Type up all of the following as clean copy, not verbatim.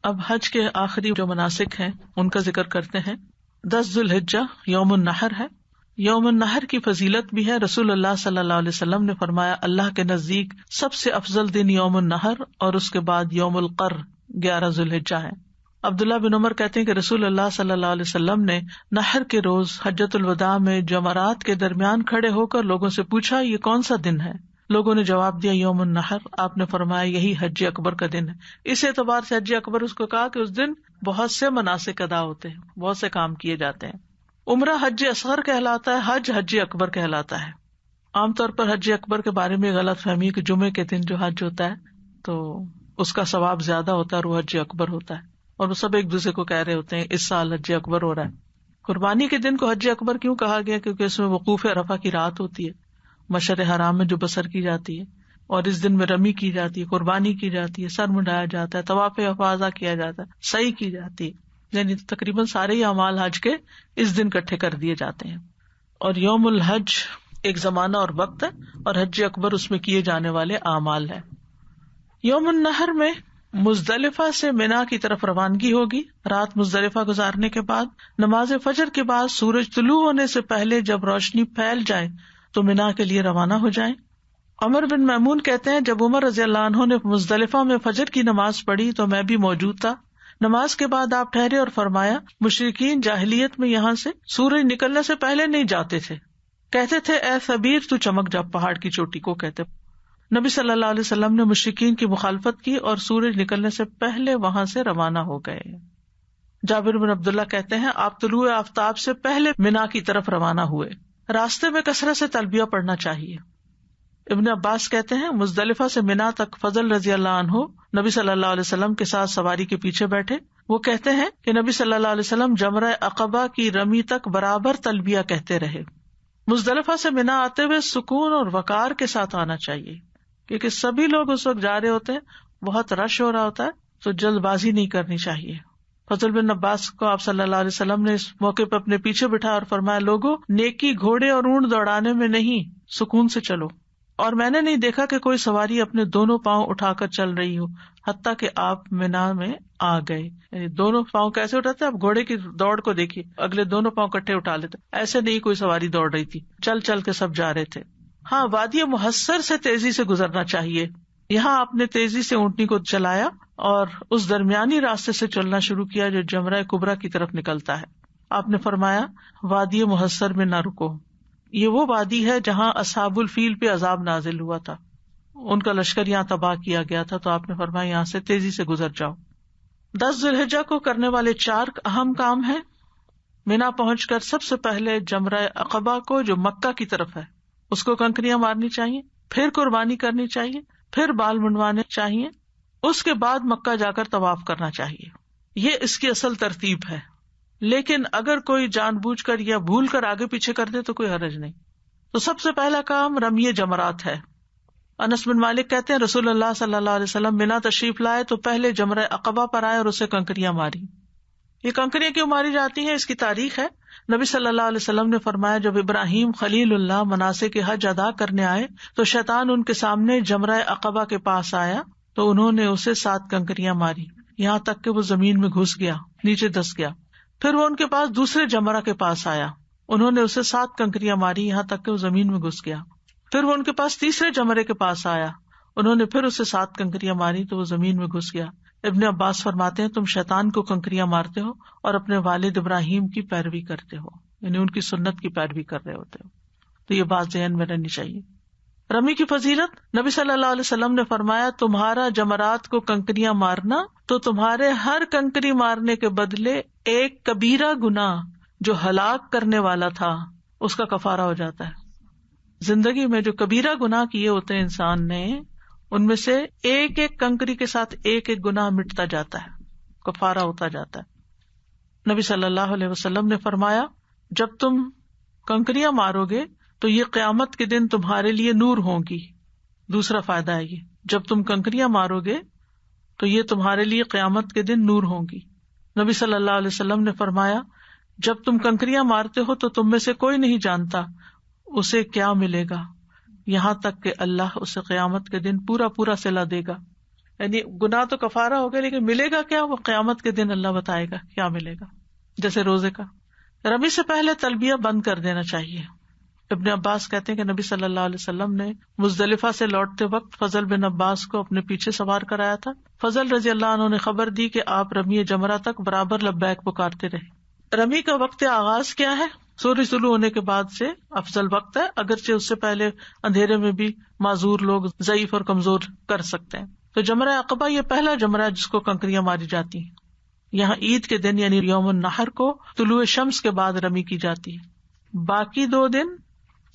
اب حج کے آخری جو مناسک ہیں ان کا ذکر کرتے ہیں. 10 ذی الحجہ یوم النحر ہے. یوم النحر کی فضیلت بھی ہے. رسول اللہ صلی اللہ علیہ وسلم نے فرمایا اللہ کے نزدیک سب سے افضل دن یوم النحر اور اس کے بعد یوم القر 11 ذی الحجہ ہے. عبداللہ بن عمر کہتے ہیں کہ رسول اللہ صلی اللہ علیہ وسلم نے نحر کے روز حجۃ الوداع میں جمرات کے درمیان کھڑے ہو کر لوگوں سے پوچھا یہ کون سا دن ہے؟ لوگوں نے جواب دیا یوم النحر. آپ نے فرمایا یہی حج اکبر کا دن ہے. اس اعتبار سے حج اکبر اس کو کہا کہ اس دن بہت سے مناسک ادا ہوتے ہیں, بہت سے کام کیے جاتے ہیں. عمرہ حج اصغر کہلاتا ہے, حج اکبر کہلاتا ہے. عام طور پر حج اکبر کے بارے میں غلط فہمی کہ جمعے کے دن جو حج ہوتا ہے تو اس کا ثواب زیادہ ہوتا ہے اور وہ حج اکبر ہوتا ہے, اور وہ سب ایک دوسرے کو کہہ رہے ہوتے ہیں اس سال حج اکبر ہو رہا ہے. قربانی کے دن کو حج اکبر کیوں کہا گیا؟ کیونکہ اس میں وقوف عرفہ کی رات ہوتی ہے, مشعر حرام میں جو بسر کی جاتی ہے, اور اس دن میں رمی کی جاتی ہے, قربانی کی جاتی ہے, سر منڈایا جاتا ہے, طواف افاضہ کیا جاتا ہے, سعی کی جاتی ہے, یعنی تقریباً سارے ہی اعمال حج کے اس دن اکٹھے کر دیے جاتے ہیں. اور یوم الحج ایک زمانہ اور وقت ہے, اور حج اکبر اس میں کیے جانے والے اعمال ہیں. یوم النحر میں مزدلفہ سے منا کی طرف روانگی ہوگی. رات مزدلفہ گزارنے کے بعد نماز فجر کے بعد سورج طلوع ہونے سے پہلے جب روشنی پھیل جائے تو منا کے لیے روانہ ہو جائیں. عمر بن میمون کہتے ہیں جب عمر رضی اللہ عنہ نے مزدلفہ میں فجر کی نماز پڑھی تو میں بھی موجود تھا. نماز کے بعد آپ ٹھہرے اور فرمایا مشرکین جاہلیت میں یہاں سے سورج نکلنے سے پہلے نہیں جاتے تھے, کہتے تھے اے ثبیر تو چمک جا پہاڑ کی چوٹی کو کہتے. نبی صلی اللہ علیہ وسلم نے مشرکین کی مخالفت کی اور سورج نکلنے سے پہلے وہاں سے روانہ ہو گئے. جابر بن عبداللہ کہتے ہیں آپ طلوع آفتاب سے پہلے منا کی طرف روانہ ہوئے. راستے میں کثرت سے تلبیہ پڑھنا چاہیے. ابن عباس کہتے ہیں مزدلفہ سے منا تک فضل رضی اللہ عنہ نبی صلی اللہ علیہ وسلم کے ساتھ سواری کے پیچھے بیٹھے. وہ کہتے ہیں کہ نبی صلی اللہ علیہ وسلم جمرہ عقبہ کی رمی تک برابر تلبیہ کہتے رہے. مزدلفہ سے منا آتے ہوئے سکون اور وقار کے ساتھ آنا چاہیے, کیونکہ سبھی لوگ اس وقت جا رہے ہوتے ہیں, بہت رش ہو رہا ہوتا ہے, تو جلد بازی نہیں کرنی چاہیے. فضل بن عباس کو آپ صلی اللہ علیہ وسلم نے اس موقع پہ اپنے پیچھے بٹھا اور فرمایا لوگوں نیکی گھوڑے اور اونٹ دوڑانے میں نہیں, سکون سے چلو. اور میں نے نہیں دیکھا کہ کوئی سواری اپنے دونوں پاؤں اٹھا کر چل رہی ہو حتیٰ کہ آپ منا میں آ گئے. یعنی دونوں پاؤں کیسے اٹھاتے؟ آپ گھوڑے کی دوڑ کو دیکھیے, اگلے دونوں پاؤں کٹھے اٹھا لیتے, ایسے نہیں کوئی سواری دوڑ رہی تھی, چل چل کے سب جا رہے تھے. ہاں, وادی محصر سے تیزی سے گزرنا چاہیے. یہاں آپ نے تیزی سے اونٹنی کو چلایا اور اس درمیانی راستے سے چلنا شروع کیا جو جمرہ کبریٰ کی طرف نکلتا ہے. آپ نے فرمایا وادی محصر میں نہ رکو, یہ وہ وادی ہے جہاں اصحاب الفیل پہ عذاب نازل ہوا تھا, ان کا لشکر یہاں تباہ کیا گیا تھا, تو آپ نے فرمایا یہاں سے تیزی سے گزر جاؤ. 10 ذی الحجہ کو کرنے والے 4 اہم کام ہیں. منا پہنچ کر سب سے پہلے جمرہ عقبہ کو جو مکہ کی طرف ہے اس کو کنکریاں مارنی چاہیے, پھر قربانی کرنی چاہیے, پھر بال منڈوانے چاہیے, اس کے بعد مکہ جا کر طواف کرنا چاہیے. یہ اس کی اصل ترتیب ہے. لیکن اگر کوئی جان بوجھ کر یا بھول کر آگے پیچھے کر دے تو کوئی حرج نہیں. تو سب سے پہلا کام رمی جمرات ہے. انس بن مالک کہتے ہیں رسول اللہ صلی اللہ علیہ وسلم منا تشریف لائے تو پہلے جمرہ عقبہ پر آئے اور اسے کنکریاں ماری. یہ کنکریاں کیوں ماری جاتی ہیں اس کی تاریخ ہے. نبی صلی اللہ علیہ وسلم نے فرمایا جب ابراہیم خلیل اللہ مناسک حج ادا کرنے آئے تو شیطان ان کے سامنے جمرہ عقبہ کے پاس آیا تو انہوں نے اسے 7 کنکریاں ماری یہاں تک کہ وہ زمین میں گھس گیا, نیچے دس گیا. پھر وہ ان کے پاس دوسرے جمرہ کے پاس آیا, انہوں نے اسے 7 کنکریاں ماری یہاں تک کہ وہ زمین میں گھس گیا. پھر وہ ان کے پاس تیسرے جمرے کے پاس آیا, انہوں نے پھر اسے 7 کنکریاں ماری تو وہ زمین میں گھس گیا. ابن عباس فرماتے ہیں تم شیطان کو کنکریاں مارتے ہو اور اپنے والد ابراہیم کی پیروی کرتے ہو, یعنی ان کی سنت کی پیروی کر رہے ہوتے ہو. تو یہ بات ذہن میں رہنی چاہیے. رمی کی فضیلت, نبی صلی اللہ علیہ وسلم نے فرمایا تمہارا جمرات کو کنکریاں مارنا تو تمہارے ہر کنکری مارنے کے بدلے ایک کبیرہ گناہ جو ہلاک کرنے والا تھا اس کا کفارہ ہو جاتا ہے. زندگی میں جو کبیرہ گناہ کیے ہوتے ہیں انسان نے, ان میں سے ایک ایک کنکری کے ساتھ ایک ایک گناہ مٹتا جاتا ہے, کفارہ ہوتا جاتا ہے. نبی صلی اللہ علیہ وسلم نے فرمایا جب تم کنکریاں مارو گے تو یہ قیامت کے دن تمہارے لیے نور ہوں گی. دوسرا فائدہ ہے یہ, جب تم کنکریاں مارو گے تو یہ تمہارے لیے قیامت کے دن نور ہوں گی. نبی صلی اللہ علیہ وسلم نے فرمایا جب تم کنکریاں مارتے ہو تو تم میں سے کوئی نہیں جانتا اسے کیا ملے گا, یہاں تک کہ اللہ اسے قیامت کے دن پورا پورا صلہ دے گا. یعنی گناہ تو کفارہ ہو گیا، لیکن ملے گا کیا وہ قیامت کے دن اللہ بتائے گا کیا ملے گا. جیسے روزے کا رمی سے پہلے تلبیہ بند کر دینا چاہیے. ابن عباس کہتے ہیں کہ نبی صلی اللہ علیہ وسلم نے مزدلفہ سے لوٹتے وقت فضل بن عباس کو اپنے پیچھے سوار کرایا تھا. فضل رضی اللہ عنہ نے خبر دی کہ آپ رمی جمرہ تک برابر لبیک پکارتے رہے. رمی کا وقت آغاز کیا ہے؟ سورج طلوع ہونے کے بعد سے افضل وقت ہے، اگرچہ اس سے پہلے اندھیرے میں بھی معذور لوگ ضعیف اور کمزور کر سکتے ہیں. تو جمرہ عقبہ یہ پہلا جمرہ ہے جس کو کنکریاں ماری جاتی ہیں. یہاں عید کے دن یعنی یوم النحر کو طلوع شمس کے بعد رمی کی جاتی ہے. باقی 2 دن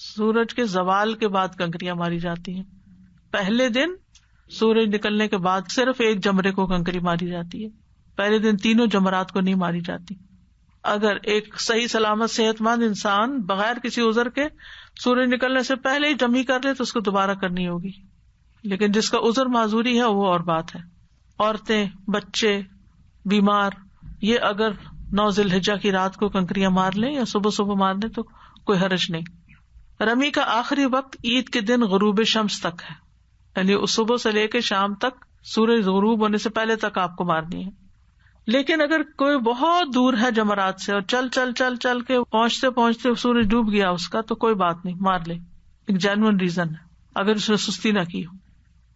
سورج کے زوال کے بعد کنکریاں ماری جاتی ہیں. پہلے دن سورج نکلنے کے بعد صرف ایک جمرے کو کنکری ماری جاتی ہے. پہلے دن تینوں جمرات کو نہیں ماری جاتی. اگر ایک صحیح سلامت صحت مند انسان بغیر کسی عذر کے سورج نکلنے سے پہلے ہی جمع کر لے تو اس کو دوبارہ کرنی ہوگی. لیکن جس کا عذر معذوری ہے وہ اور بات ہے. عورتیں، بچے، بیمار یہ اگر 9 ذی الحجہ کی رات کو کنکریاں مار لیں یا صبح صبح مار لیں تو کوئی حرج نہیں. رمی کا آخری وقت عید کے دن غروب شمس تک ہے، یعنی اس صبح سے لے کے شام تک سورج غروب ہونے سے پہلے تک آپ کو مارنی ہے. لیکن اگر کوئی بہت دور ہے جمرات سے اور چل چل چل چل کے پہنچتے پہنچتے سورج ڈوب گیا اس کا تو کوئی بات نہیں، مار لے. ایک جینوئن ریزن ہے اگر اس نے سستی نہ کی ہو.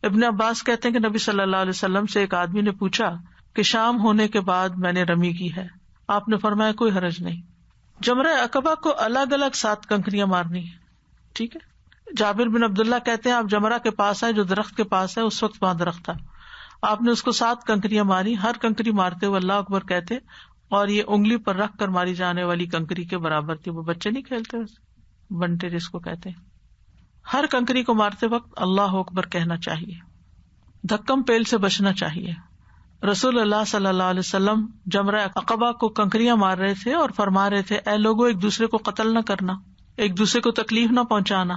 ابن عباس کہتے ہیں کہ نبی صلی اللہ علیہ وسلم سے ایک آدمی نے پوچھا کہ شام ہونے کے بعد میں نے رمی کی ہے. آپ نے فرمایا کوئی حرج نہیں. جمرہ عقبہ کو الگ الگ 7 کنکریاں مارنی ہے. ٹھیک ہے. جابر بن عبداللہ کہتے ہیں آپ جمرہ کے پاس آئے جو درخت کے پاس ہے، اس وقت وہاں درخت تھا. آپ نے اس کو 7 کنکریاں ماری، ہر کنکری مارتے ہوئے اللہ اکبر کہتے، اور یہ انگلی پر رکھ کر ماری جانے والی کنکری کے برابر تھی. وہ بچے نہیں کھیلتے بنٹے جس کو کہتے ہیں. ہر کنکری کو مارتے وقت اللہ اکبر کہنا چاہیے. دھکم پیل سے بچنا چاہیے. رسول اللہ صلی اللہ علیہ وسلم جمرہ عقبہ کو کنکریاں مار رہے تھے اور فرما رہے تھے اے لوگوں ایک دوسرے کو قتل نہ کرنا، ایک دوسرے کو تکلیف نہ پہنچانا.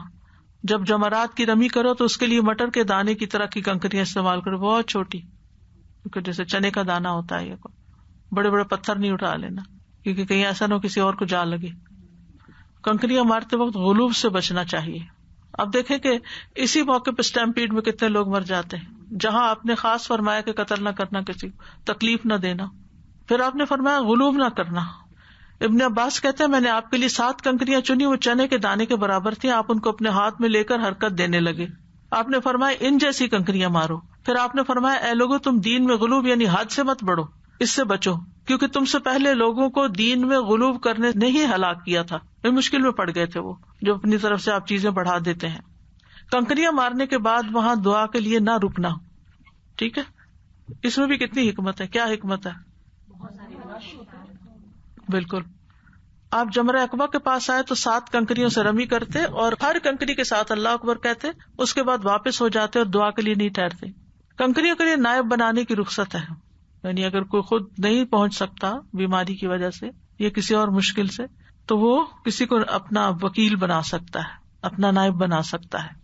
جب جمرات کی رمی کرو تو اس کے لیے مٹر کے دانے کی طرح کی کنکریاں استعمال کرو، بہت چھوٹی، کیونکہ جیسے چنے کا دانا ہوتا ہے. یہ بڑے بڑے پتھر نہیں اٹھا لینا کیونکہ کہیں ایسا نہ ہو کسی اور کو جا لگے. کنکریاں مارتے وقت غلوب سے بچنا چاہیے. اب دیکھیں کہ اسی موقع پہ اسٹیمپیڈ میں کتنے لوگ مر جاتے ہیں، جہاں آپ نے خاص فرمایا کہ قتل نہ کرنا، کسی کو تکلیف نہ دینا، پھر آپ نے فرمایا غلوب نہ کرنا. ابن عباس کہتے ہیں میں نے آپ کے لیے 7 کنکریاں چنی، وہ چنے کے دانے کے برابر تھیں. آپ ان کو اپنے ہاتھ میں لے کر حرکت دینے لگے. آپ نے فرمایا ان جیسی کنکریاں مارو. پھر آپ نے فرمایا اے لوگوں تم دین میں غلوب یعنی حد سے مت بڑھو، اس سے بچو، کیونکہ تم سے پہلے لوگوں کو دین میں غلوب کرنے نے ہی ہلاک کیا تھا. مشکل میں پڑ گئے تھے وہ جو اپنی طرف سے آپ چیزیں بڑھا دیتے ہیں. کنکریاں مارنے کے بعد وہاں دعا کے لیے نہ رکنا. ٹھیک ہے. اس میں بھی کتنی حکمت ہے. کیا حکمت ہے؟ بالکل. آپ جمرہ عقبہ کے پاس آئے تو 7 کنکریوں سے رمی کرتے اور ہر کنکری کے ساتھ اللہ اکبر کہتے، اس کے بعد واپس ہو جاتے اور دعا کے لیے نہیں ٹھہرتے. کنکریوں کے لیے نائب بنانے کی رخصت ہے، یعنی اگر کوئی خود نہیں پہنچ سکتا بیماری کی وجہ سے یا کسی اور مشکل سے تو وہ کسی کو اپنا وکیل بنا سکتا ہے، اپنا نائب بنا سکتا ہے.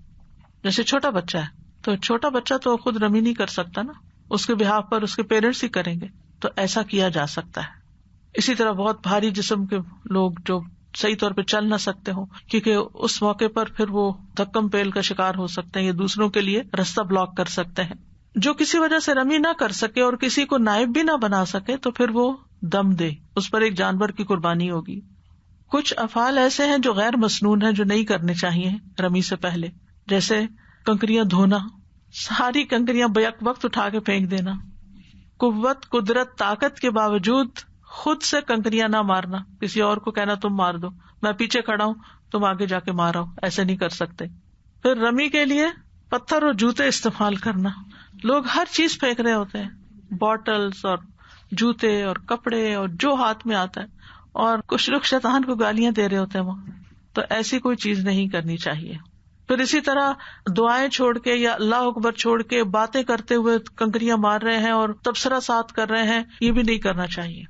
جیسے چھوٹا بچہ ہے تو چھوٹا بچہ تو خود رمی نہیں کر سکتا نا، اس کے بہاف پر اس کے پیرنٹس ہی کریں گے، تو ایسا کیا جا سکتا ہے. اسی طرح بہت بھاری جسم کے لوگ جو صحیح طور پہ چل نہ سکتے ہوں، کیونکہ اس موقع پر پھر وہ دھکم پیل کا شکار ہو سکتے ہیں یا دوسروں کے لیے راستہ بلاک کر سکتے ہیں. جو کسی وجہ سے رمی نہ کر سکے اور کسی کو نائب بھی نہ بنا سکے تو پھر وہ دم دے، اس پر ایک جانور کی قربانی ہوگی. کچھ افعال ایسے ہیں جو غیر مسنون ہیں جو نہیں کرنے چاہیے رمی سے پہلے، جیسے کنکریاں دھونا، ساری کنکریاں بیک وقت اٹھا کے پھینک دینا، قوت قدرت طاقت کے باوجود خود سے کنکریاں نہ مارنا، کسی اور کو کہنا تم مار دو، میں پیچھے کھڑا ہوں تم آگے جا کے مارو، ایسے نہیں کر سکتے. پھر رمی کے لیے پتھر اور جوتے استعمال کرنا. لوگ ہر چیز پھینک رہے ہوتے ہیں، باٹلز اور جوتے اور کپڑے اور جو ہاتھ میں آتا ہے، اور کچھ لوگ شیطان کو گالیاں دے رہے ہوتے ہیں وہاں، تو ایسی کوئی چیز نہیں کرنی چاہیے. پھر اسی طرح دعائیں چھوڑ کے یا اللہ اکبر چھوڑ کے باتیں کرتے ہوئے کنکریاں مار رہے ہیں اور تبصرہ ساتھ کر رہے ہیں، یہ بھی نہیں کرنا چاہیے.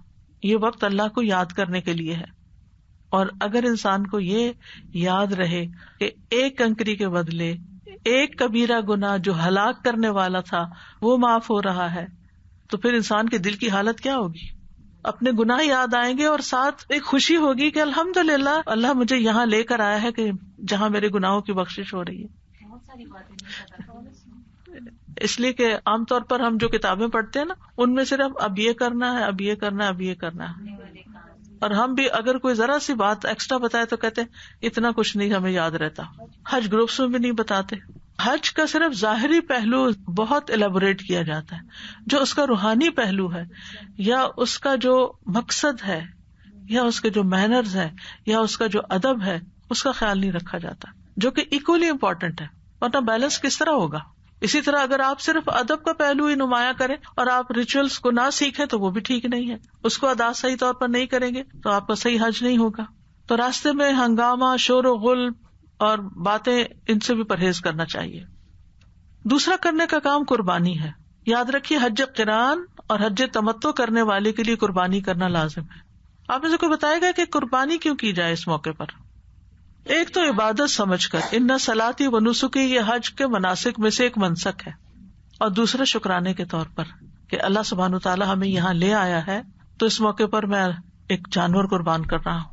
یہ وقت اللہ کو یاد کرنے کے لیے ہے. اور اگر انسان کو یہ یاد رہے کہ ایک کنکری کے بدلے ایک کبیرہ گناہ جو ہلاک کرنے والا تھا وہ معاف ہو رہا ہے، تو پھر انسان کے دل کی حالت کیا ہوگی؟ اپنے گناہ یاد آئیں گے اور ساتھ ایک خوشی ہوگی کہ الحمدللہ اللہ مجھے یہاں لے کر آیا ہے کہ جہاں میرے گناہوں کی بخشش ہو رہی ہے. اس لیے کہ عام طور پر ہم جو کتابیں پڑھتے ہیں نا ان میں صرف اب یہ کرنا ہے، اب یہ کرنا ہے، اب یہ کرنا ہے، اور ہم بھی اگر کوئی ذرا سی بات ایکسٹرا بتائے تو کہتے ہیں اتنا کچھ نہیں ہمیں یاد رہتا. حج گروپس میں بھی نہیں بتاتے. حج کا صرف ظاہری پہلو بہت ایلیبوریٹ کیا جاتا ہے، جو اس کا روحانی پہلو ہے یا اس کا جو مقصد ہے یا اس کے جو مینرز ہے یا اس کا جو ادب ہے اس کا خیال نہیں رکھا جاتا، جو کہ ایکولی امپورٹنٹ ہے. ورنہ بیلنس کس طرح ہوگا؟ اسی طرح اگر آپ صرف ادب کا پہلو ہی نمایاں کریں اور آپ ریچولس کو نہ سیکھیں تو وہ بھی ٹھیک نہیں ہے. اس کو ادا صحیح طور پر نہیں کریں گے تو آپ کا صحیح حج نہیں ہوگا. تو راستے میں ہنگامہ، شور و غل اور باتیں، ان سے بھی پرہیز کرنا چاہیے. دوسرا کرنے کا کام قربانی ہے. یاد رکھیے حج قران اور حج تمتع کرنے والے کے لیے قربانی کرنا لازم ہے. آپ میں سے کوئی بتائے گا کہ قربانی کیوں کی جائے اس موقع پر؟ ایک تو عبادت سمجھ کر، ان صلاتی و نسکی، یہ حج کے مناسک میں سے ایک منسک ہے، اور دوسرا شکرانے کے طور پر کہ اللہ سبحانہ وتعالیٰ ہمیں یہاں لے آیا ہے تو اس موقع پر میں ایک جانور قربان کر رہا ہوں.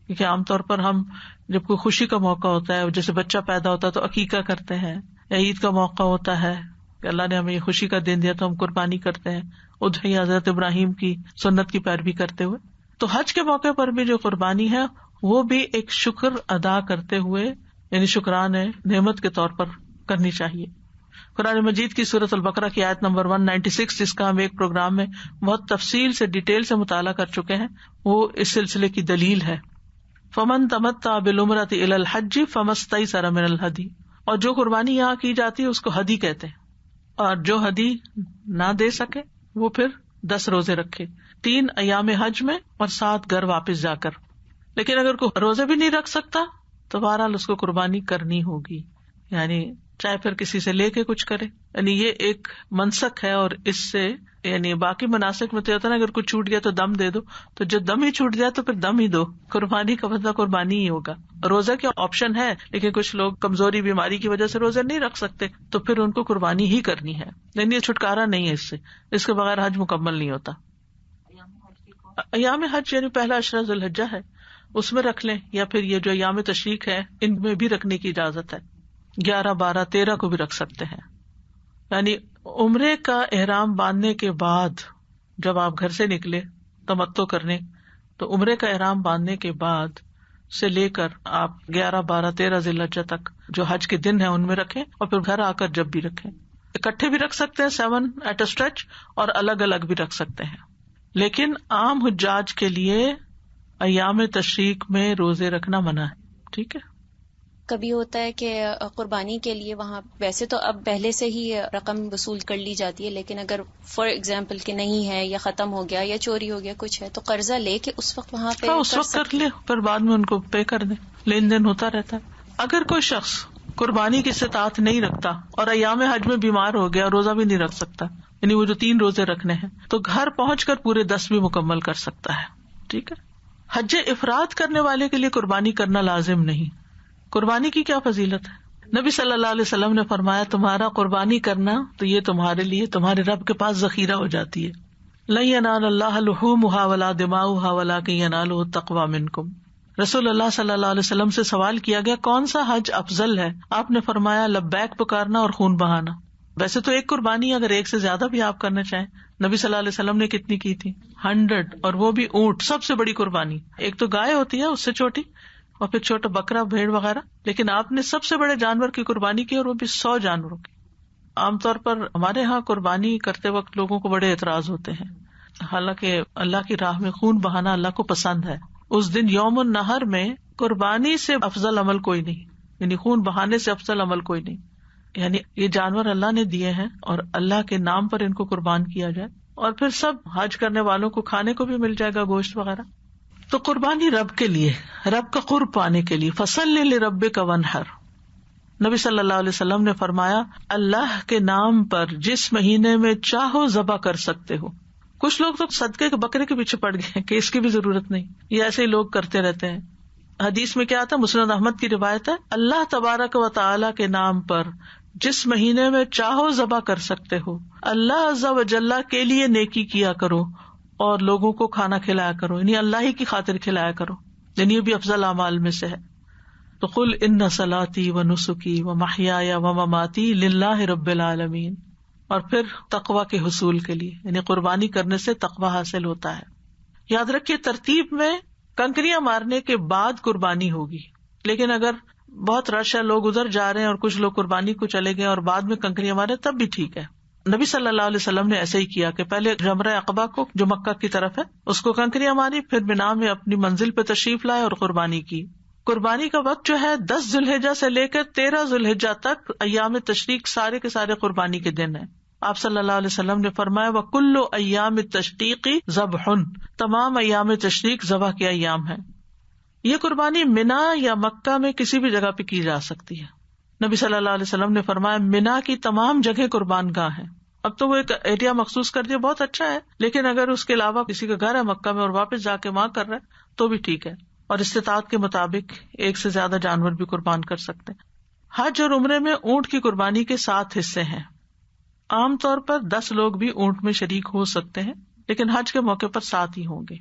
کیونکہ عام طور پر ہم جب کوئی خوشی کا موقع ہوتا ہے، جیسے بچہ پیدا ہوتا ہے تو عقیقہ کرتے ہیں، یا عید کا موقع ہوتا ہے کہ اللہ نے ہمیں یہ خوشی کا دن دیا تو ہم قربانی کرتے ہیں، اضحیہ حضرت ابراہیم کی سنت کی پیروی کرتے ہوئے. تو حج کے موقع پر بھی جو قربانی ہے وہ بھی ایک شکر ادا کرتے ہوئے، یعنی شکران نعمت کے طور پر کرنی چاہیے. قرآن مجید کی سورۃ البقرہ کی آیت نمبر 196، جس کا ہم ایک پروگرام میں بہت تفصیل سے ڈیٹیل سے مطالعہ کر چکے ہیں، وہ اس سلسلے کی دلیل ہے. فمن تمتع بالعمرۃ الی الحج فمستیسر من الہدی، اور جو قربانی یہاں کی جاتی ہے اس کو ہدی کہتے ہیں، اور جو ہدی نہ دے سکے وہ پھر 10 روزے رکھے، 3 ایام حج میں اور 7 گھر واپس جا کر. لیکن اگر کوئی روزے بھی نہیں رکھ سکتا تو بہرحال اس کو قربانی کرنی ہوگی، یعنی چاہے پھر کسی سے لے کے کچھ کرے. یعنی یہ ایک منسک ہے، اور اس سے یعنی باقی مناسک میں تو ہوتا ہے نا اگر کوئی چھوٹ گیا تو دم دے دو، تو جو دم ہی چھوٹ جائے تو پھر دم ہی دو. قربانی کا مطلب قربانی ہی ہوگا. روزہ کیا آپشن ہے، لیکن کچھ لوگ کمزوری بیماری کی وجہ سے روزے نہیں رکھ سکتے تو پھر ان کو قربانی ہی کرنی ہے. لیکن یہ چھٹکارا نہیں ہے اس کے بغیر حج مکمل نہیں ہوتا. ایام حج یعنی پہلا عشرہ ذی الحجہ ہے، اس میں رکھ لیں، یا پھر یہ جو ایام تشریق ہے ان میں بھی رکھنے کی اجازت ہے. 11، 12، 13 کو بھی رکھ سکتے ہیں. یعنی عمرے کا احرام باندھنے کے بعد جب آپ گھر سے نکلے تمتع کرنے، تو عمرے کا احرام باندھنے کے بعد سے لے کر آپ 11، 12، 13 ذی الحجہ تک جو حج کے دن ہیں ان میں رکھیں، اور پھر گھر آ کر جب بھی رکھیں. اکٹھے بھی رکھ سکتے ہیں 7 ایٹ اے اسٹریچ، اور الگ الگ بھی رکھ سکتے ہیں. لیکن عام حجاج کے لیے ایام تشریق میں روزے رکھنا منع ہے. ٹھیک ہے. کبھی ہوتا ہے کہ قربانی کے لیے وہاں ویسے تو اب پہلے سے ہی رقم وصول کر لی جاتی ہے، لیکن اگر فار ایگزامپل کہ نہیں ہے یا ختم ہو گیا یا چوری ہو گیا کچھ ہے تو قرضہ لے کے اس وقت وہاں پہ اس وقت کر لے، پھر بعد میں ان کو پے کر دیں. لین دین ہوتا رہتا ہے. اگر کوئی شخص قربانی کی استطاعت نہیں رکھتا اور ایام حج میں بیمار ہو گیا، روزہ بھی نہیں رکھ سکتا، یعنی وہ جو 3 روزے رکھنے ہیں، تو گھر پہنچ کر پورے 10 بھی مکمل کر سکتا ہے. ٹھیک ہے. حج افراد کرنے والے کے لیے قربانی کرنا لازم نہیں. قربانی کی کیا فضیلت ہے؟ نبی صلی اللہ علیہ وسلم نے فرمایا تمہارا قربانی کرنا تو یہ تمہارے لیے تمہارے رب کے پاس ذخیرہ ہو جاتی ہے. لن ینال اللہ لحومها ولا دماؤها ولکن ینالہ التقوی منکم. رسول اللہ صلی اللہ علیہ وسلم سے سوال کیا گیا کون سا حج افضل ہے؟ آپ نے فرمایا لبیک پکارنا اور خون بہانا. ویسے تو ایک قربانی اگر ایک سے زیادہ بھی آپ کرنا چاہیں، نبی صلی اللہ علیہ وسلم نے کتنی کی تھی؟ 100، اور وہ بھی اونٹ، سب سے بڑی قربانی. ایک تو گائے ہوتی ہے اس سے چھوٹی، اور پھر چھوٹا بکرا، بھیڑ وغیرہ، لیکن آپ نے سب سے بڑے جانور کی قربانی کی، اور وہ بھی 100 جانوروں کی. عام طور پر ہمارے ہاں قربانی کرتے وقت لوگوں کو بڑے اعتراض ہوتے ہیں، حالانکہ اللہ کی راہ میں خون بہانا اللہ کو پسند ہے. اس دن یوم النحر میں قربانی سے افضل عمل کوئی نہیں، یعنی خون بہانے سے افضل عمل کوئی نہیں. یعنی یہ جانور اللہ نے دیے ہیں اور اللہ کے نام پر ان کو قربان کیا جائے، اور پھر سب حج کرنے والوں کو کھانے کو بھی مل جائے گا گوشت وغیرہ. تو قربانی رب کے لیے، رب کا قرب پانے کے لیے. فصل لربک وانحر. نبی صلی اللہ علیہ وسلم نے فرمایا اللہ کے نام پر جس مہینے میں چاہو ذبح کر سکتے ہو. کچھ لوگ تو صدقے کے بکرے کے پیچھے پڑ گئے کہ اس کی بھی ضرورت نہیں، یہ ایسے ہی لوگ کرتے رہتے ہیں. حدیث میں کیا آتا ہے، مسند احمد کی روایت ہے، اللہ تبارک و تعالی کے نام پر جس مہینے میں چاہو ذبح کر سکتے ہو، اللہ عز و جل کے لیے نیکی کیا کرو اور لوگوں کو کھانا کھلایا کرو، یعنی اللہ ہی کی خاطر کھلایا کرو، یعنی یہ بھی افضل اعمال میں سے ہے. تو قل ان صلاتی و نسکی و محیای و مماتی للہ رب العالمین. اور پھر تقوی کے حصول کے لیے، یعنی قربانی کرنے سے تقوی حاصل ہوتا ہے. یاد رکھیے ترتیب میں کنکریاں مارنے کے بعد قربانی ہوگی، لیکن اگر بہت رش ہے، لوگ ادھر جا رہے ہیں اور کچھ لوگ قربانی کو چلے گئے اور بعد میں کنکریاں مارے، تب بھی ٹھیک ہے. نبی صلی اللہ علیہ وسلم نے ایسے ہی کیا کہ پہلے جمرہ عقبہ کو، جو مکہ کی طرف ہے، اس کو کنکریاں ماری، پھر مینا میں اپنی منزل پہ تشریف لائے اور قربانی کی. قربانی کا وقت جو ہے 10 ذوالحجہ سے لے کر 13 ذوالحجہ تک ایام تشریق سارے کے سارے قربانی کے دن ہیں. آپ صلی اللہ علیہ وسلم نے فرمایا وَكُلُّ أَيَّامِ التَّشْرِيقِ ذَبْحٌ، تمام ایام تشریق ذبح کے ایام ہیں. یہ قربانی منا یا مکہ میں کسی بھی جگہ پہ کی جا سکتی ہے. نبی صلی اللہ علیہ وسلم نے فرمایا منا کی تمام جگہ قربان گاہ ہیں. اب تو وہ ایک ایریا مخصوص کر دیا، بہت اچھا ہے، لیکن اگر اس کے علاوہ کسی کا گھر ہے مکہ میں اور واپس جا کے وہاں کر رہا ہے تو بھی ٹھیک ہے. اور استطاعت کے مطابق ایک سے زیادہ جانور بھی قربان کر سکتے ہیں. حج اور عمرے میں اونٹ کی قربانی کے 7 حصے ہیں. عام طور پر 10 لوگ بھی اونٹ میں شریک ہو سکتے ہیں، لیکن حج کے موقع پر 7 ہی ہوں گے.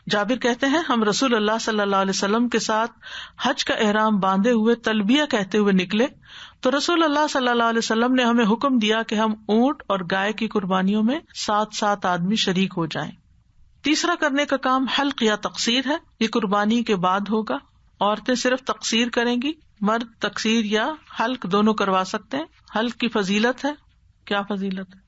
جابر کہتے ہیں ہم رسول اللہ صلی اللہ علیہ وسلم کے ساتھ حج کا احرام باندھے ہوئے تلبیہ کہتے ہوئے نکلے تو رسول اللہ صلی اللہ علیہ وسلم نے ہمیں حکم دیا کہ ہم اونٹ اور گائے کی قربانیوں میں 7 آدمی شریک ہو جائیں. تیسرا کرنے کا کام حلق یا تقصیر ہے. یہ قربانی کے بعد ہوگا. عورتیں صرف تقصیر کریں گی، مرد تقصیر یا حلق دونوں کروا سکتے ہیں. حلق کی فضیلت ہے، کیا فضیلت ہے؟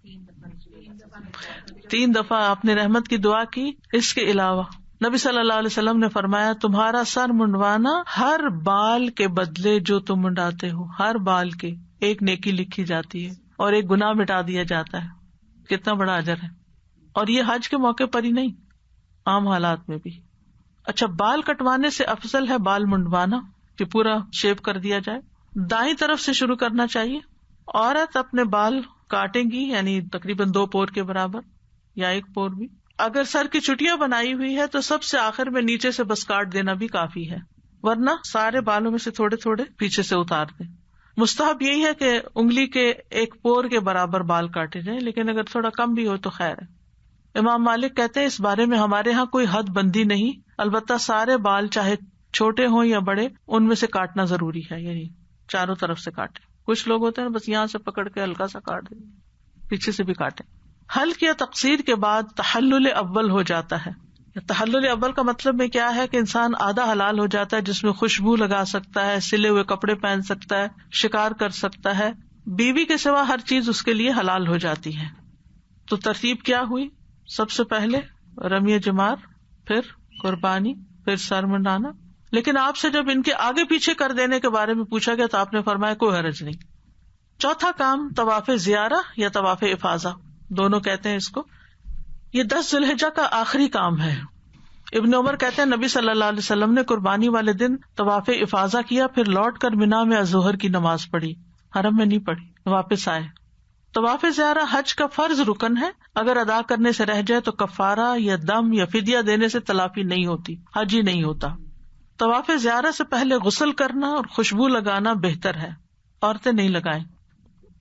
3 دفعہ آپ نے رحمت کی دعا کی. اس کے علاوہ نبی صلی اللہ علیہ وسلم نے فرمایا تمہارا سر منڈوانا ہر بال کے بدلے جو تم منڈاتے ہو، ہر بال کے ایک نیکی لکھی جاتی ہے اور ایک گناہ مٹا دیا جاتا ہے. کتنا بڑا اجر ہے. اور یہ حج کے موقع پر ہی نہیں، عام حالات میں بھی. اچھا، بال کٹوانے سے افضل ہے بال منڈوانا، کہ پورا شیپ کر دیا جائے. دائیں طرف سے شروع کرنا چاہیے. عورت اپنے بال کاٹیں گی، یعنی تقریباً 2 پور کے برابر یا 1 پور بھی. اگر سر کی چٹیاں بنائی ہوئی ہے تو سب سے آخر میں نیچے سے بس کاٹ دینا بھی کافی ہے، ورنہ سارے بالوں میں سے تھوڑے تھوڑے پیچھے سے اتار دیں. مستحب یہی ہے کہ انگلی کے 1 پور کے برابر بال کاٹے جائیں، لیکن اگر تھوڑا کم بھی ہو تو خیر ہے. امام مالک کہتے ہیں اس بارے میں ہمارے ہاں کوئی حد بندی نہیں، البتہ سارے بال چاہے چھوٹے ہوں یا بڑے ان میں سے کاٹنا ضروری ہے، یعنی چاروں طرف سے کاٹے. کچھ لوگ ہوتے ہیں بس یہاں سے پکڑ کے ہلکا سا کاٹ دیں، پیچھے سے بھی کاٹیں. حلق یا تقصیر کے بعد تحلل اول ہو جاتا ہے. تحلل اول کا مطلب میں کیا ہے کہ انسان آدھا حلال ہو جاتا ہے، جس میں خوشبو لگا سکتا ہے، سلے ہوئے کپڑے پہن سکتا ہے، شکار کر سکتا ہے. بیوی کے سوا ہر چیز اس کے لیے حلال ہو جاتی ہے. تو ترتیب کیا ہوئی؟ سب سے پہلے رمی جمار، پھر قربانی، پھر سر منڈانا. لیکن آپ سے جب ان کے آگے پیچھے کر دینے کے بارے میں پوچھا گیا تو آپ نے فرمایا کوئی حرج نہیں. چوتھا کام طواف زیارہ یا طواف افاضہ، دونوں کہتے ہیں اس کو. یہ 10 ذوالحجہ کا آخری کام ہے. ابن عمر کہتے ہیں نبی صلی اللہ علیہ وسلم نے قربانی والے دن طواف افاضہ کیا، پھر لوٹ کر مینا میں الظہر کی نماز پڑھی. حرم میں نہیں پڑھی، واپس آئے. طواف زیارہ حج کا فرض رکن ہے. اگر ادا کرنے سے رہ جائے تو کفارہ یا دم یا فدیہ دینے سے تلافی نہیں ہوتی، حج ہی نہیں ہوتا. طواف زیارہ سے پہلے غسل کرنا اور خوشبو لگانا بہتر ہے. عورتیں نہیں لگائیں،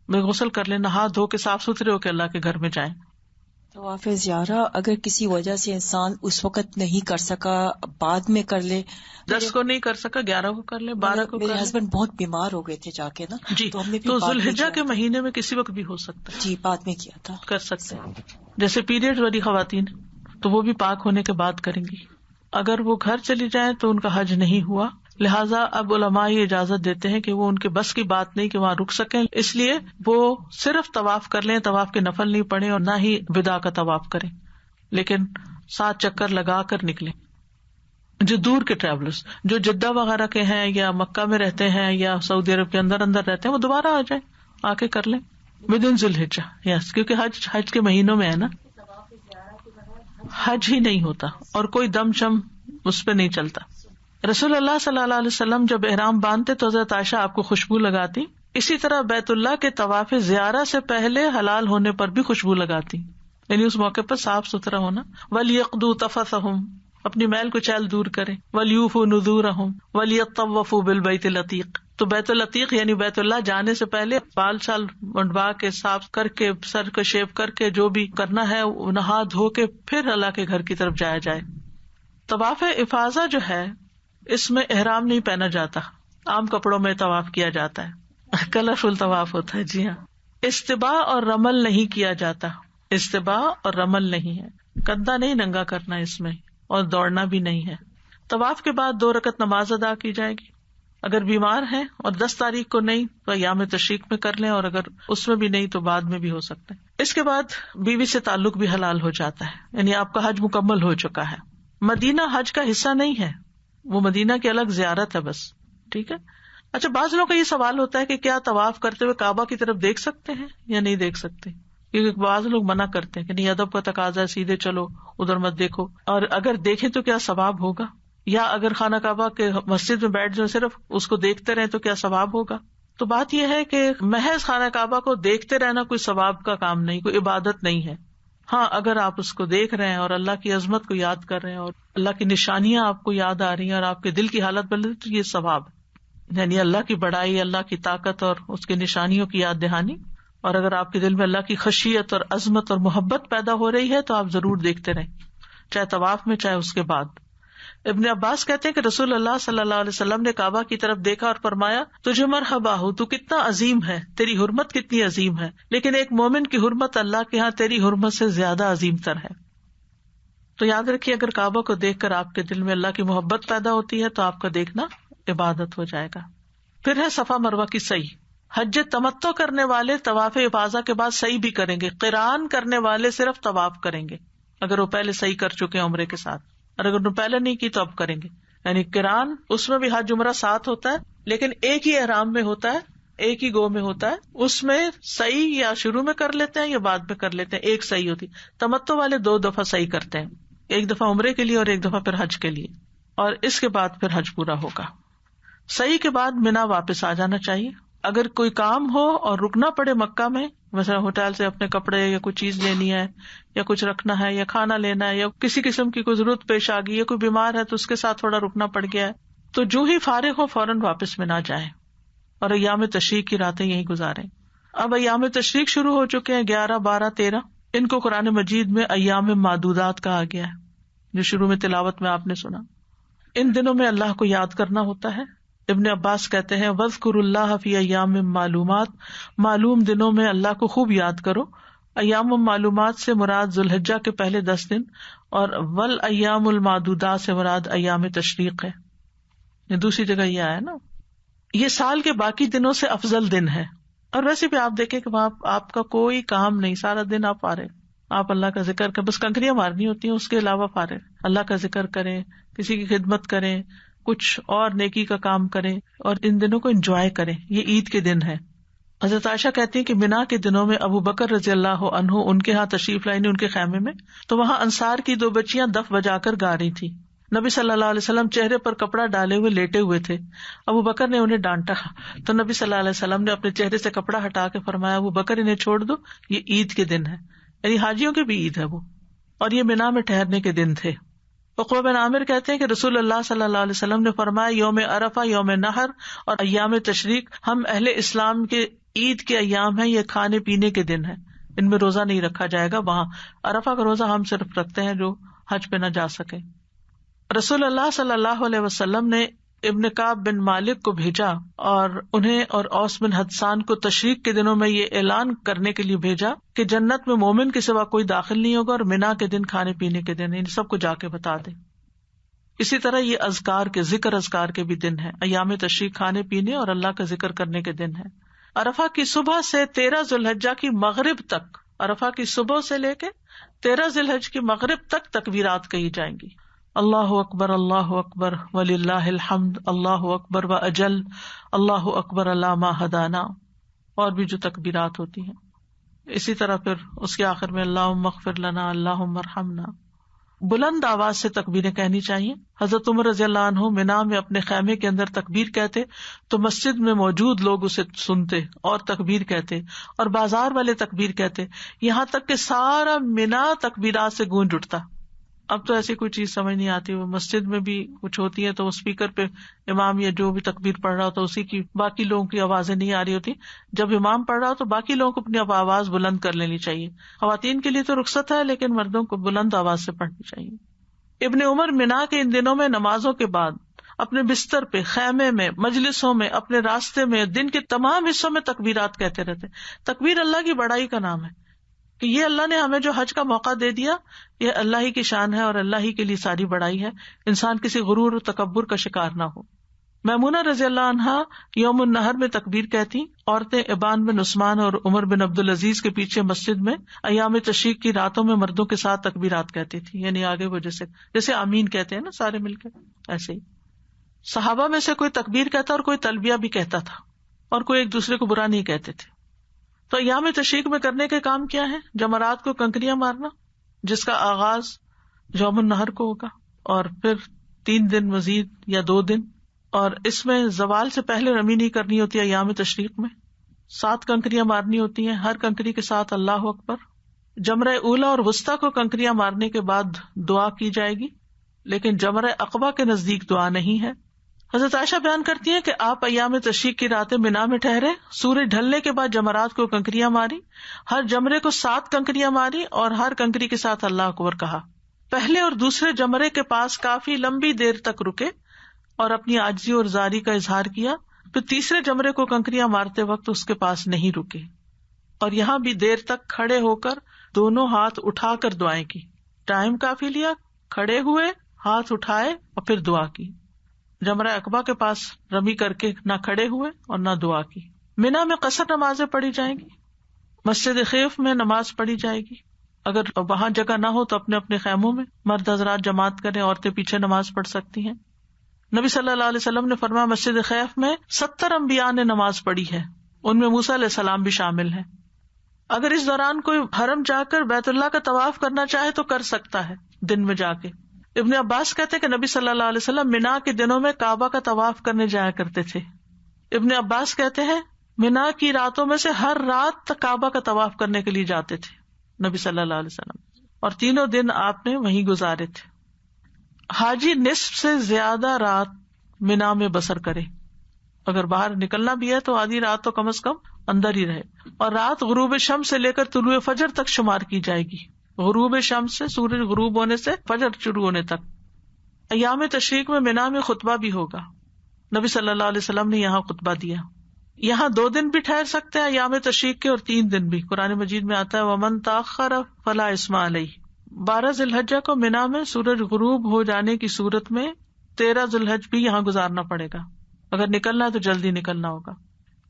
میں غسل کر لیں، نہا دھو کے صاف ستھرے ہو کے اللہ کے گھر میں جائیں. طواف زیارہ اگر کسی وجہ سے انسان اس وقت نہیں کر سکا، بعد میں کر لے. 10 کو نہیں کر سکا، 11 کو کر لے، 12 کو. میرے ہسبینڈ بہت بیمار ہو گئے تھے جا کے نا جی، تو ہم نے تو ذوالحجہ کے مہینے میں کسی وقت بھی ہو سکتا ہے. جی بعد میں کیا تھا، کر سکتے ہیں. جیسے پیریڈ والی خواتین تو وہ بھی پاک ہونے کے بعد کریں گی. اگر وہ گھر چلی جائیں تو ان کا حج نہیں ہوا. لہٰذا اب علماء یہ اجازت دیتے ہیں کہ وہ ان کے بس کی بات نہیں کہ وہاں رک سکیں، اس لیے وہ صرف طواف کر لیں، طواف کے نفل نہیں پڑھیں اور نہ ہی وداع کا طواف کریں، لیکن 7 چکر لگا کر نکلیں. جو دور کے ٹریولرز جو جدہ وغیرہ کے ہیں یا مکہ میں رہتے ہیں یا سعودی عرب کے اندر رہتے ہیں، وہ دوبارہ آ جائیں، آ کے کر لیں ودن ذوالحجہ. یس، کیونکہ حج کے مہینوں میں ہے نا، حج ہی نہیں ہوتا اور کوئی دم شم اس پہ نہیں چلتا. رسول اللہ صلی اللہ علیہ وسلم جب احرام باندھتے تو حضرت عائشہ آپ کو خوشبو لگاتی. اسی طرح بیت اللہ کے طواف زیارہ سے پہلے حلال ہونے پر بھی خوشبو لگاتی، یعنی اس موقع پر صاف ستھرا ہونا. وَلْيَقْضُوا تَفَثَهُمْ، اپنی میل کچیل دور کریں. وَلْيُوفُوا نُذُورَهُمْ وَلْيَطَّوَّفُوا بِالْبَيْتِ الْعَتِيقِ. تو بیت العتیق یعنی بیت اللہ جانے سے پہلے بال شال منڈوا کے صاف کر کے سر کو شیو کر کے جو بھی کرنا ہے نہا دھو کے پھر اللہ کے گھر کی طرف جایا جائے. طواف افاضہ جو ہے اس میں احرام نہیں پہنا جاتا، عام کپڑوں میں طواف کیا جاتا ہے، کلرفل طواف ہوتا ہے. جی ہاں. استباء اور رمل نہیں کیا جاتا. استباء اور رمل نہیں ہے، کندھا نہیں ننگا کرنا اس میں، اور دوڑنا بھی نہیں ہے. طواف کے بعد 2 رکعت نماز ادا کی جائے گی. اگر بیمار ہیں اور 10 تاریخ کو نہیں تو ایام تشریق میں کر لیں، اور اگر اس میں بھی نہیں تو بعد میں بھی ہو سکتا ہے. اس کے بعد بیوی سے تعلق بھی حلال ہو جاتا ہے، یعنی آپ کا حج مکمل ہو چکا ہے. مدینہ حج کا حصہ نہیں ہے، وہ مدینہ کی الگ زیارت ہے بس. ٹھیک ہے. اچھا، بعض لوگوں کا یہ سوال ہوتا ہے کہ کیا طواف کرتے ہوئے کعبہ کی طرف دیکھ سکتے ہیں یا نہیں دیکھ سکتے، کیونکہ بعض لوگ منع کرتے ہیں کہ نہیں، ادب کا تقاضا ہے، سیدھے چلو، ادھر مت دیکھو. اور اگر دیکھیں تو کیا ثواب ہوگا، یا اگر خانہ کعبہ کے مسجد میں بیٹھ جائیں صرف اس کو دیکھتے رہیں تو کیا ثواب ہوگا. تو بات یہ ہے کہ محض خانہ کعبہ کو دیکھتے رہنا کوئی ثواب کا کام نہیں، کوئی عبادت نہیں ہے. ہاں، اگر آپ اس کو دیکھ رہے ہیں اور اللہ کی عظمت کو یاد کر رہے ہیں اور اللہ کی نشانیاں آپ کو یاد آ رہی ہیں اور آپ کے دل کی حالت بن رہی تو یہ ثواب ہے، یعنی اللہ کی بڑائی، اللہ کی طاقت اور اس کی نشانیوں کی یاد دہانی. اور اگر آپ کے دل میں اللہ کی خشیت اور عظمت اور محبت پیدا ہو رہی ہے تو آپ ضرور دیکھتے رہیں، چاہے طواف میں چاہے اس کے بعد. ابن عباس کہتے ہیں کہ رسول اللہ صلی اللہ علیہ وسلم نے کعبہ کی طرف دیکھا اور فرمایا، تجھے مرحبا ہو، تو کتنا عظیم ہے، تیری حرمت کتنی عظیم ہے، لیکن ایک مومن کی حرمت اللہ کے ہاں تیری حرمت سے زیادہ عظیم تر ہے. تو یاد رکھیے، اگر کعبہ کو دیکھ کر آپ کے دل میں اللہ کی محبت پیدا ہوتی ہے تو آپ کا دیکھنا عبادت ہو جائے گا. پھر ہے صفا مروہ کی سعی. حج تمتع کرنے والے طواف افاضہ کے بعد سعی بھی کریں گے. قران کرنے والے صرف طواف کریں گے اگر وہ پہلے سعی کر چکے ہیں عمرے کے ساتھ، اور اگر انہوں نے پہلے نہیں کی تو اب کریں گے. یعنی قران اس میں بھی حج عمرہ ساتھ ہوتا ہے، لیکن ایک ہی احرام میں ہوتا ہے، ایک ہی گو میں ہوتا ہے. اس میں سعی یا شروع میں کر لیتے ہیں یا بعد میں کر لیتے ہیں، ایک سعی ہوتی. تمتع والے 2 دفعہ سعی کرتے ہیں، ایک دفعہ عمرے کے لیے اور ایک دفعہ پھر حج کے لیے، اور اس کے بعد پھر حج پورا ہوگا. سعی کے بعد مینا واپس آ جانا چاہیے. اگر کوئی کام ہو اور رکنا پڑے مکہ میں، مثلا ہوٹل سے اپنے کپڑے یا کوئی چیز لینی ہے یا کچھ رکھنا ہے یا کھانا لینا ہے یا کسی قسم کی کوئی ضرورت پیش آ گئی یا کوئی بیمار ہے تو اس کے ساتھ تھوڑا رکنا پڑ گیا ہے، تو جو ہی فارغ ہو فوراً واپس میں نہ جائیں اور ایام تشریق کی راتیں یہیں گزاریں. اب ایام تشریق شروع ہو چکے ہیں، 11، 12، 13. ان کو قرآن مجید میں ایام معدودات کہا گیا ہے، جو شروع میں تلاوت میں آپ نے سنا. ان دنوں میں اللہ کو یاد کرنا ہوتا ہے. ابن عباس کہتے ہیں، وَاذْكُرُوا اللَّهَ فِي أَيَّامٍ مَّعْلُومَاتٍ، معلوم دنوں میں اللہ کو خوب یاد کرو. ایام معلومات سے مراد ذوالحجہ کے پہلے 10 دن، اور والایام المعدودات سے مراد ایام تشریق ہے. یہ دوسری جگہ یہ آیا نا. یہ سال کے باقی دنوں سے افضل دن ہے. اور ویسے بھی آپ دیکھیں کہ وہاں آپ کا کوئی کام نہیں، سارا دن آپ فارغ، آپ اللہ کا ذکر کریں، بس کنکریاں مارنی ہوتی ہیں، اس کے علاوہ فارغ. اللہ کا ذکر کریں، کسی کی خدمت کریں، کچھ اور نیکی کا کام کریں، اور ان دنوں کو انجوائے کریں. یہ عید کے دن ہے. حضرت عائشہ کہتی ہیں کہ منا کے دنوں میں ابو بکر رضی اللہ عنہ ان کے ہاں تشریف لائے، ان کے خیمے میں، تو وہاں انصار کی 2 بچیاں دف بجا کر گا رہی تھی. نبی صلی اللہ علیہ وسلم چہرے پر کپڑا ڈالے ہوئے لیٹے ہوئے تھے. ابو بکر نے انہیں ڈانٹا تو نبی صلی اللہ علیہ وسلم نے اپنے چہرے سے کپڑا ہٹا کے فرمایا، ابو بکر انہیں چھوڑ دو، یہ عید کے دن ہے، یعنی حاجیوں کی بھی عید ہے وہ، اور یہ منا میں ٹھہرنے کے دن تھے. عقبہ بن عامر کہتے ہیں کہ رسول اللہ صلی اللہ علیہ وسلم نے فرمایا، یوم عرفہ، یوم نحر اور ایام تشریق ہم اہل اسلام کے عید کے ایام ہیں، یہ کھانے پینے کے دن ہیں، ان میں روزہ نہیں رکھا جائے گا. وہاں عرفہ کا روزہ ہم صرف رکھتے ہیں جو حج پہ نہ جا سکے. رسول اللہ صلی اللہ علیہ وسلم نے ابن کعب بن مالک کو بھیجا اور انہیں اور اوس بن حدسان کو تشریق کے دنوں میں یہ اعلان کرنے کے لیے بھیجا کہ جنت میں مومن کے سوا کوئی داخل نہیں ہوگا، اور منا کے دن کھانے پینے کے دن، ان سب کو جا کے بتا دیں. اسی طرح یہ اذکار کے اذکار کے بھی دن ہے. ایام تشریق کھانے پینے اور اللہ کا ذکر کرنے کے دن ہے. عرفہ کی صبح سے 13 ذوالحجہ کی مغرب تک، عرفہ کی صبح سے لے کے 13 ذوالحجہ کی مغرب تک تکبیرات کہی جائیں گی. اللہ اکبر، اللہ اکبر وللہ الحمد، اللہ اکبر و اجل، اللہ اکبر اللہ ما ہدانا، اور بھی جو تکبیرات ہوتی ہیں. اسی طرح پھر اس کے آخر میں اللہم اغفر لنا، اللہم ارحمنا. بلند آواز سے تکبیریں کہنی چاہیے. حضرت عمر رضی اللہ عنہ منا میں اپنے خیمے کے اندر تکبیر کہتے تو مسجد میں موجود لوگ اسے سنتے اور تکبیر کہتے، اور بازار والے تکبیر کہتے، یہاں تک کہ سارا منا تکبیرات سے گونج اٹھتا. اب تو ایسی کوئی چیز سمجھ نہیں آتی، وہ مسجد میں بھی کچھ ہوتی ہے تو اسپیکر پہ امام یا جو بھی تکبیر پڑھ رہا ہوتا اسی کی باقی لوگوں کی آوازیں نہیں آ رہی ہوتی. جب امام پڑھ رہا ہو تو باقی لوگوں کو اپنی آواز بلند کر لینی چاہیے. خواتین کے لیے تو رخصت ہے، لیکن مردوں کو بلند آواز سے پڑھنی چاہیے. ابن عمر منا کے ان دنوں میں نمازوں کے بعد اپنے بستر پہ، خیمے میں، مجلسوں میں، اپنے راستے میں، دن کے تمام حصوں میں تکبیرات کہتے رہتے. تکبیر اللہ کی بڑائی کا نام ہے کہ یہ اللہ نے ہمیں جو حج کا موقع دے دیا یہ اللہ ہی کی شان ہے اور اللہ ہی کے لیے ساری بڑائی ہے. انسان کسی غرور اور تکبر کا شکار نہ ہو. میمونہ رضی اللہ عنہا یوم النحر میں تکبیر کہتی. عورتیں ابان بن عثمان اور عمر بن عبدالعزیز کے پیچھے مسجد میں ایام تشریق کی راتوں میں مردوں کے ساتھ تکبیرات کہتی تھی، یعنی آگے وہ جیسے آمین کہتے ہیں نا سارے مل کے، ایسے ہی. صحابہ میں سے کوئی تکبیر کہتا اور کوئی تلبیہ بھی کہتا تھا اور کوئی ایک دوسرے کو برا نہیں کہتے تھے. تو ایام تشریق میں کرنے کے کام کیا ہے؟ جمرات کو کنکریاں مارنا، جس کا آغاز یوم النحر کو ہوگا اور پھر 3 دن مزید یا 2 دن، اور اس میں زوال سے پہلے رمی نہیں کرنی ہوتی ہے. ایام تشریق میں 7 کنکریاں مارنی ہوتی ہیں، ہر کنکری کے ساتھ اللہ اکبر. جمرہ اولا اور وسطیٰ کو کنکریاں مارنے کے بعد دعا کی جائے گی، لیکن جمرہ عقبہ کے نزدیک دعا نہیں ہے. حضرت عائشہ بیان کرتی ہیں کہ آپ ایام تشریق کی راتیں منا میں ٹھہرے، سورج ڈھلنے کے بعد جمرات کو کنکریاں ماری، ہر جمرے کو 7 کنکریاں ماری اور ہر کنکری کے ساتھ اللہ اکبر کہا. پہلے اور دوسرے جمرے کے پاس کافی لمبی دیر تک رکے اور اپنی عاجزی اور زاری کا اظہار کیا. پھر تیسرے جمرے کو کنکریاں مارتے وقت اس کے پاس نہیں رکے اور یہاں بھی دیر تک کھڑے ہو کر دونوں ہاتھ اٹھا کر دعائیں کی. ٹائم کافی لیا، کھڑے ہوئے، ہاتھ اٹھائے اور پھر دعا کی. جمرہ عقبہ کے پاس رمی کر کے نہ کھڑے ہوئے اور نہ دعا کی. منا میں قصر نمازیں پڑھی جائیں گی. مسجد خیف میں نماز پڑھی جائے گی. اگر وہاں جگہ نہ ہو تو اپنے اپنے خیموں میں مرد حضرات جماعت کریں، عورتیں پیچھے نماز پڑھ سکتی ہیں. نبی صلی اللہ علیہ وسلم نے فرمایا مسجد خیف میں 70 انبیاء نے نماز پڑھی ہے، ان میں موسیٰ علیہ السلام بھی شامل ہیں. اگر اس دوران کوئی حرم جا کر بیت اللہ کا طواف کرنا چاہے تو کر سکتا ہے دن میں جا کے. ابن عباس کہتے ہیں کہ نبی صلی اللہ علیہ وسلم منا کے دنوں میں کعبہ کا طواف کرنے جایا کرتے تھے. ابن عباس کہتے ہیں منا کی راتوں میں سے ہر رات تک کعبہ کا طواف کرنے کے لیے جاتے تھے نبی صلی اللہ علیہ وسلم، اور 3 دن آپ نے وہیں گزارے تھے. حاجی نصف سے زیادہ رات منا میں بسر کرے. اگر باہر نکلنا بھی ہے تو آدھی رات تو کم از کم اندر ہی رہے. اور رات غروب شمس سے لے کر طلوع فجر تک شمار کی جائے گی. غروب شمس سے سورج غروب ہونے سے فجر شروع ہونے تک. ایام تشریق میں منا میں خطبہ بھی ہوگا. نبی صلی اللہ علیہ وسلم نے یہاں خطبہ دیا. یہاں 2 دن بھی ٹھہر سکتے ہیں ایام تشریق کے اور 3 دن بھی. قرآن مجید میں آتا ہے وَمَن تَأَخَّرَ فَلَا إِثْمَ عَلَيْهِ. 12 ذی الحجہ کو منا میں سورج غروب ہو جانے کی صورت میں 13 ذی الحج بھی یہاں گزارنا پڑے گا. اگر نکلنا ہے تو جلدی نکلنا ہوگا.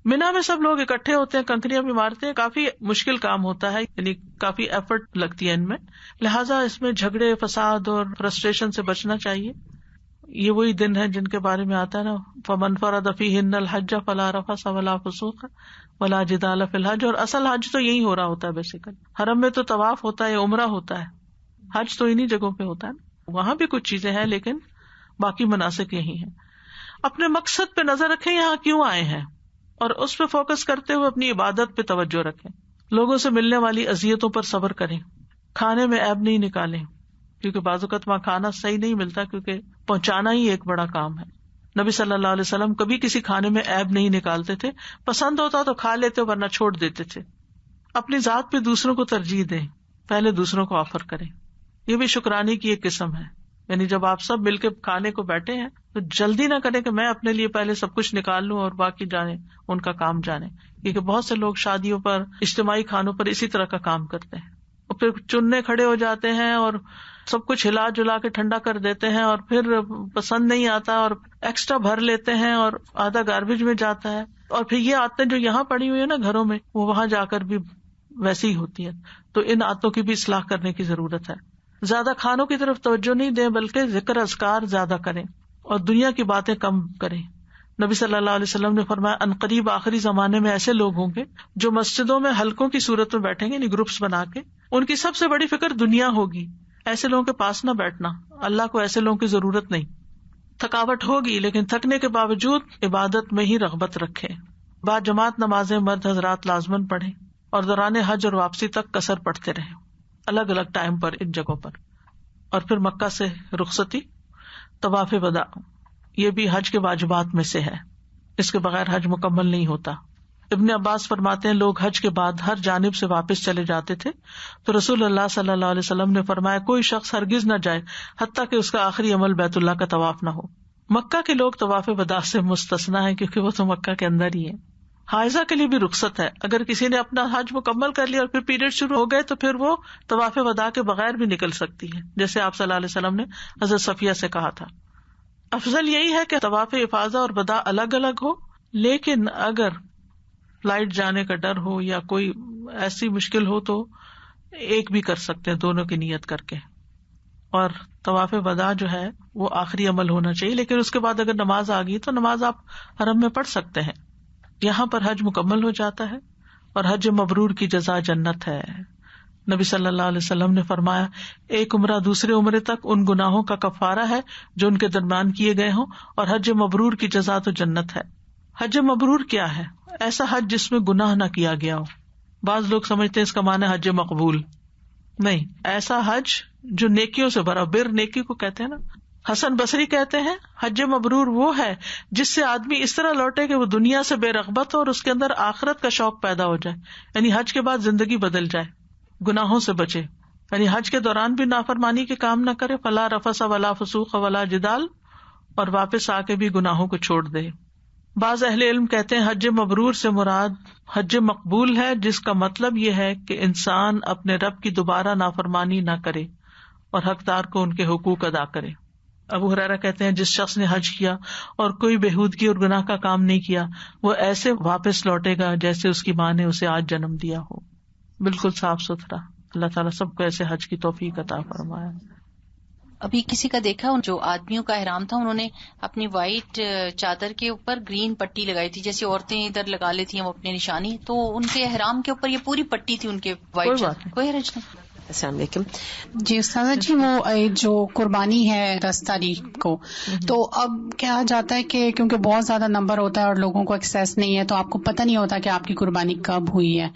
منا میں سب لوگ اکٹھے ہوتے ہیں، کنکریاں بھی مارتے ہیں. کافی مشکل کام ہوتا ہے، یعنی کافی ایفرٹ لگتی ہے ان میں، لہٰذا اس میں جھگڑے فساد اور فرسٹریشن سے بچنا چاہیے. یہ وہی دن ہے جن کے بارے میں آتا ہے نا فَمَنْ فَرَضَ فِيهِنَّ الْحَجَّ فَلَا رَفَثَ وَلَا فُسُوقَ وَلَا جِدَالَ فِي الْحَجِّ. اور اصل حج تو یہی ہو رہا ہوتا ہے بیسیکلی. حرم میں تو طواف ہوتا ہے، عمرہ ہوتا ہے، حج تو انہی جگہوں پہ ہوتا ہے. وہاں بھی کچھ چیزیں ہیں لیکن باقی مناسک یہی ہیں. اپنے مقصد پہ نظر رکھیں، یہاں کیوں آئے ہیں، اور اس پہ فوکس کرتے ہوئے اپنی عبادت پہ توجہ رکھیں. لوگوں سے ملنے والی اذیتوں پر صبر کریں. کھانے میں عیب نہیں نکالیں، کیونکہ بعض اوقات وہاں کھانا صحیح نہیں ملتا، کیونکہ پہنچانا ہی ایک بڑا کام ہے. نبی صلی اللہ علیہ وسلم کبھی کسی کھانے میں عیب نہیں نکالتے تھے. پسند ہوتا تو کھا لیتے ورنہ چھوڑ دیتے تھے. اپنی ذات پہ دوسروں کو ترجیح دیں، پہلے دوسروں کو آفر کریں. یہ بھی شکرانے کی ایک قسم ہے. یعنی جب آپ سب مل کے کھانے کو بیٹھے ہیں تو جلدی نہ کریں کہ میں اپنے لیے پہلے سب کچھ نکال لوں اور باقی جانے ان کا کام جانے. کیونکہ بہت سے لوگ شادیوں پر، اجتماعی کھانوں پر اسی طرح کا کام کرتے ہیں، اور پھر چننے کھڑے ہو جاتے ہیں اور سب کچھ ہلا جلا کے ٹھنڈا کر دیتے ہیں، اور پھر پسند نہیں آتا اور ایکسٹرا بھر لیتے ہیں اور آدھا گاربیج میں جاتا ہے. اور پھر یہ عادتیں جو یہاں پڑی ہوئی ہے نا گھروں میں، وہ وہاں جا کر بھی ویسی ہی ہوتی ہے. تو ان عادتوں کی بھی اصلاح کرنے کی ضرورت ہے. زیادہ کھانوں کی طرف توجہ نہیں دیں، بلکہ ذکر اذکار زیادہ کریں اور دنیا کی باتیں کم کریں. نبی صلی اللہ علیہ وسلم نے فرمایا عنقریب آخری زمانے میں ایسے لوگ ہوں گے جو مسجدوں میں حلقوں کی صورت میں بیٹھیں گے، یعنی گروپس بنا کے. ان کی سب سے بڑی فکر دنیا ہوگی. ایسے لوگوں کے پاس نہ بیٹھنا، اللہ کو ایسے لوگوں کی ضرورت نہیں. تھکاوٹ ہوگی لیکن تھکنے کے باوجود عبادت میں ہی رغبت رکھیں. بعد جماعت نمازیں مرد حضرات لازمن پڑھیں اور دوران حج اور واپسی تک قصر پڑھتے رہیں، الگ الگ ٹائم پر ان جگہوں پر. اور پھر مکہ سے رخصتی، طواف وداع، یہ بھی حج کے واجبات میں سے ہے. اس کے بغیر حج مکمل نہیں ہوتا. ابن عباس فرماتے ہیں لوگ حج کے بعد ہر جانب سے واپس چلے جاتے تھے تو رسول اللہ صلی اللہ علیہ وسلم نے فرمایا کوئی شخص ہرگز نہ جائے حتیٰ کہ اس کا آخری عمل بیت اللہ کا طواف نہ ہو. مکہ کے لوگ طواف وداع سے مستثنا ہیں کیونکہ وہ تو مکہ کے اندر ہی ہیں. حائضہ کے لیے بھی رخصت ہے. اگر کسی نے اپنا حج مکمل کر لیا اور پھر پیریڈ شروع ہو گئے تو پھر وہ طواف وداع کے بغیر بھی نکل سکتی ہے, جیسے آپ صلی اللہ علیہ وسلم نے حضرت صفیہ سے کہا تھا. افضل یہی ہے کہ طواف افاضہ اور وداع الگ الگ ہو, لیکن اگر فلائٹ جانے کا ڈر ہو یا کوئی ایسی مشکل ہو تو ایک بھی کر سکتے ہیں, دونوں کی نیت کر کے. اور طواف وداع جو ہے وہ آخری عمل ہونا چاہیے, لیکن اس کے بعد اگر نماز آ گئی تو نماز آپ حرم میں پڑھ سکتے ہیں. یہاں پر حج مکمل ہو جاتا ہے اور حج مبرور کی جزا جنت ہے. نبی صلی اللہ علیہ وسلم نے فرمایا, ایک عمرہ دوسرے عمرے تک ان گناہوں کا کفارہ ہے جو ان کے درمیان کیے گئے ہوں, اور حج مبرور کی جزا تو جنت ہے. حج مبرور کیا ہے؟ ایسا حج جس میں گناہ نہ کیا گیا ہو. بعض لوگ سمجھتے ہیں اس کا معنی حج مقبول. نہیں, ایسا حج جو نیکیوں سے بھرا, بر نیکی کو کہتے ہیں نا. حسن بصری کہتے ہیں حج مبرور وہ ہے جس سے آدمی اس طرح لوٹے کہ وہ دنیا سے بے رغبت ہو اور اس کے اندر آخرت کا شوق پیدا ہو جائے. یعنی حج کے بعد زندگی بدل جائے, گناہوں سے بچے, یعنی حج کے دوران بھی نافرمانی کے کام نہ کرے, فلا رفث ولا فسوق ولا جدال, اور واپس آ کے بھی گناہوں کو چھوڑ دے. بعض اہل علم کہتے ہیں حج مبرور سے مراد حج مقبول ہے, جس کا مطلب یہ ہے کہ انسان اپنے رب کی دوبارہ نافرمانی نہ کرے اور حقدار کو ان کے حقوق ادا کرے. ابو ہریرہ کہتے ہیں جس شخص نے حج کیا اور کوئی بےہودگی اور گناہ کا کام نہیں کیا, وہ ایسے واپس لوٹے گا جیسے اس کی ماں نے اسے آج جنم دیا ہو, بالکل صاف ستھرا. اللہ تعالیٰ سب کو ایسے حج کی توفیق عطا فرمایا. ابھی کسی کا دیکھا جو آدمیوں کا احرام تھا, انہوں نے اپنی وائٹ چادر کے اوپر گرین پٹی لگائی تھی, جیسے عورتیں ادھر لگا لیتی ہیں وہ اپنی نشانی, تو ان کے احرام کے اوپر یہ پوری پٹی تھی ان کے وائٹ. کوئی حرج نہیں. السلام علیکم. جی استاذہ جی, وہ جو قربانی ہے 10 تاریخ کو, تو اب کیا جاتا ہے کہ کیونکہ بہت زیادہ نمبر ہوتا ہے اور لوگوں کو ایکسیس نہیں ہے, تو آپ کو پتہ نہیں ہوتا کہ آپ کی قربانی کب ہوئی ہے,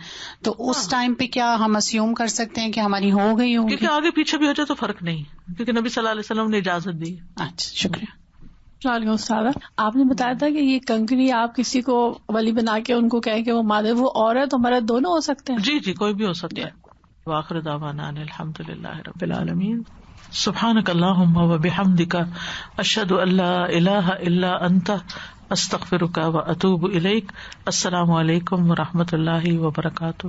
تو اس ٹائم پہ کیا ہم اسیوم کر سکتے ہیں کہ ہماری ہو گئی ہوگی؟ کیونکہ آگے پیچھے بھی ہو جائے تو فرق نہیں, کیونکہ نبی صلی اللہ علیہ وسلم نے اجازت دی. اچھا, شکریہ. استاد, آپ نے بتایا تھا کہ یہ کنکری آپ کسی کو ولی بنا کے ان کو کہیں کہ وہ مادر, وہ عورت اور مرد دونوں ہو سکتے ہیں؟ جی جی, کوئی بھی ہو سکتا ہے. وآخر دعوانا الحمد للہ رب العالمین. سبحانک اللہم وبحمدک, اشہد ان لا الہ الا انت, استغفرک واتوب الیک. السلام علیکم ورحمۃ اللہ وبرکاتہ.